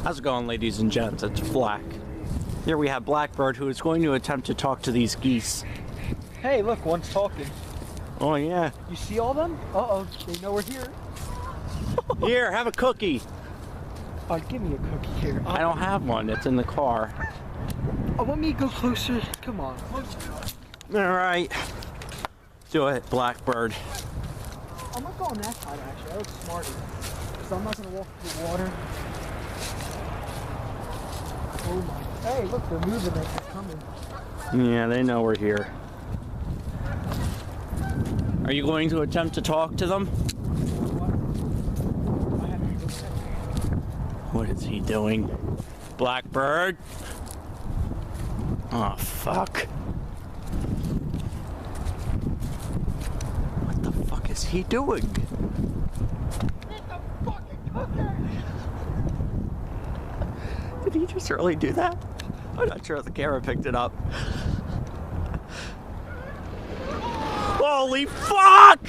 How's it going, ladies and gents? It's Black. Here we have Blackbird, who is going to attempt to talk to these geese. Hey, look, one's talking. Oh, yeah. You see all them? Uh-oh, they know we're here. Here, have a cookie. Oh, give me a cookie here. I don't have one. It's in the car. Oh, let me go closer. Come on. All right. Do it, Blackbird. I'm not going that side, actually. I look smarter. So I'm not going to walk through the water. Oh, my. Hey, look, they're moving. They're coming. Yeah, they know we're here. Are you going to attempt to talk to them? What is he doing? Blackbird? Oh, fuck. What the fuck is he doing? Did he just really do that? I'm not sure if the camera picked it up. Holy fuck!